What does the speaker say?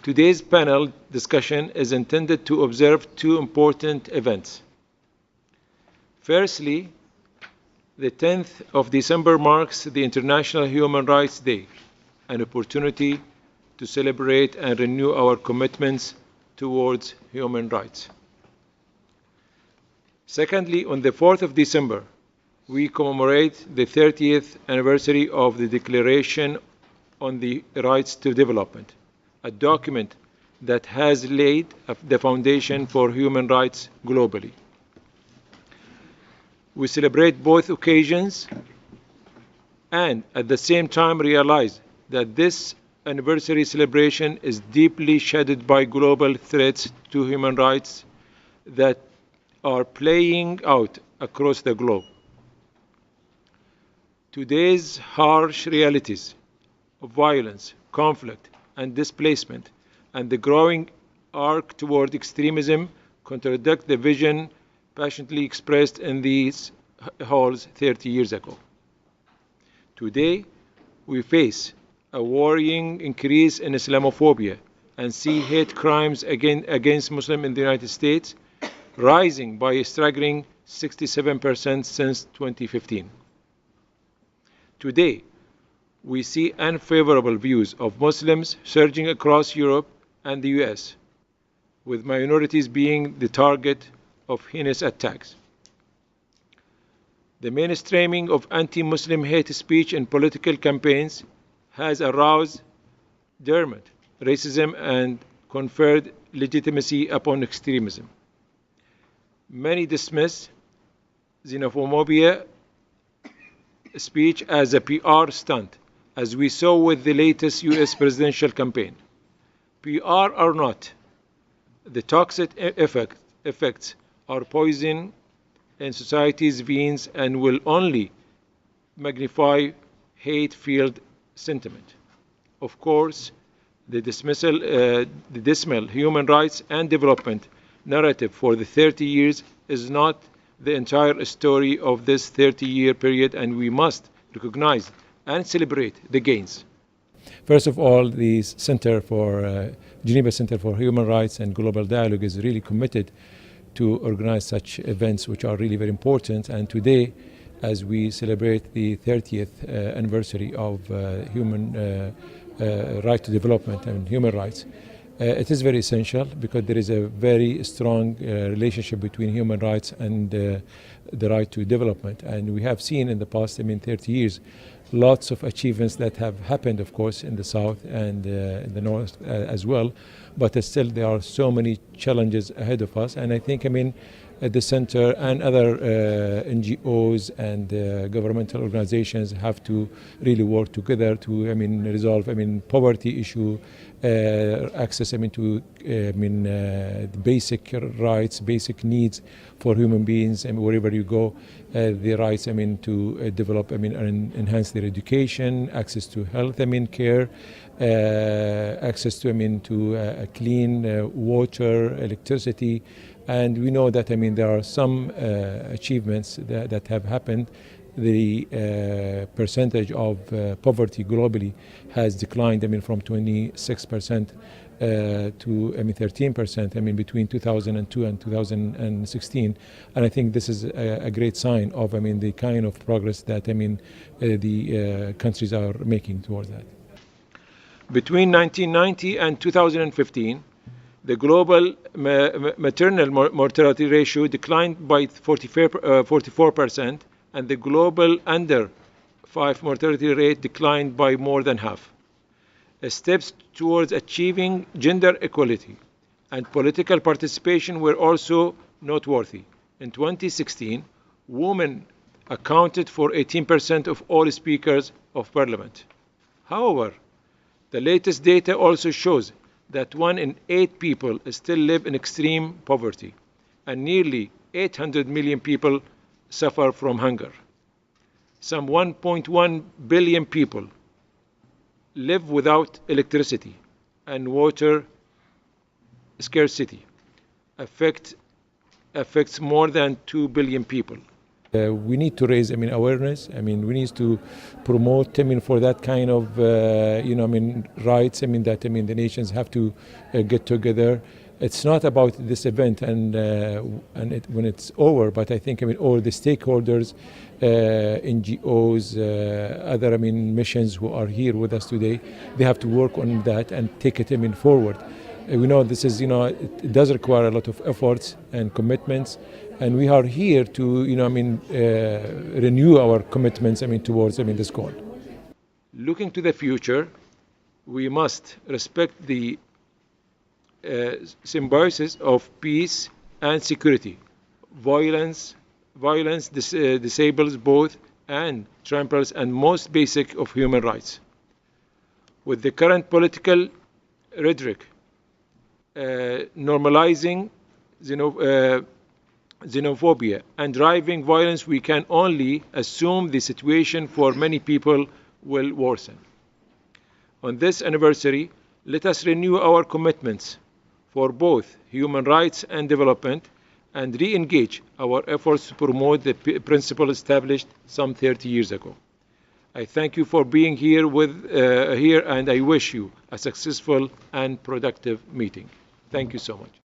Today's panel discussion is intended to observe two important events. Firstly, the 10th of December marks the International Human Rights Day, an opportunity to celebrate and renew our commitments towards human rights. Secondly, on the 4th of December, we commemorate the 30th anniversary of the Declaration on the Rights to Development, a document that has laid the foundation for human rights globally. We celebrate both occasions and at the same time realize that this anniversary celebration is deeply shadowed by global threats to human rights that are playing out across the globe. Today's harsh realities of violence, conflict, and displacement, and the growing arc toward extremism contradict the vision passionately expressed in these halls 30 years ago. Today, we face a worrying increase in Islamophobia and see hate crimes against Muslims in the United States rising by a staggering 67% since 2015. Today, we see unfavorable views of Muslims surging across Europe and the US, with minorities being the target of heinous attacks. The mainstreaming of anti-Muslim hate speech in political campaigns has aroused dormant racism and conferred legitimacy upon extremism. Many dismiss xenophobia speech as a PR stunt, as we saw with the latest US presidential campaign. PR or not, the toxic effects are poison in society's veins and will only magnify hate-filled sentiment. Of course, the dismal human rights and development narrative for the 30 years is not the entire story of this 30-year period, and we must recognize and celebrate the gains. First of all, the Geneva Center for Human Rights and Global Dialogue is really committed to organize such events, which are really very important. And today, as we celebrate the 30th anniversary of human right to development and human rights, it is very essential because there is a very strong relationship between human rights and the right to development. And we have seen in the past, 30 years, lots of achievements that have happened, of course, in the South and in the North as well. But still, there are so many challenges ahead of us. And I think, the center and other NGOs and governmental organizations have to really work together to, resolve, poverty issue, access, to, basic rights, basic needs for human beings, and wherever you go, the rights, to develop, and enhance their education, access to health, care, access to, to clean water, electricity. And we know that, there are some achievements that have happened. The percentage of poverty globally has declined, from 26% to 13%, between 2002 and 2016. And I think this is a great sign of, the kind of progress that, the countries are making towards that. Between 1990 and 2015, the global maternal mortality ratio declined by 44%, and the global under 5 mortality rate declined by more than half. Steps towards achieving gender equality and political participation were also noteworthy. In 2016, women accounted for 18% of all speakers of parliament. However, the latest data also shows that 1 in 8 people still live in extreme poverty, and nearly 800 million people suffer from hunger. Some 1.1 billion people live without electricity, and water scarcity affects more than 2 billion people. We need to raise, awareness. We need to promote, for that kind of, rights. That, the nations have to get together. It's not about this event when it's over, but I think, all the stakeholders, NGOs, other, missions who are here with us today, they have to work on that and take it, forward. We know this is, it does require a lot of efforts and commitments, and we are here to, renew our commitments, towards, this goal. Looking to the future, we must respect the symbiosis of peace and security. Violence disables both and tramples and most basic of human rights. With the current political rhetoric normalizing xenophobia and driving violence, we can only assume the situation for many people will worsen. On this anniversary, let us renew our commitments for both human rights and development and re-engage our efforts to promote the principles established some 30 years ago. I thank you for being here and I wish you a successful and productive meeting. Thank you so much.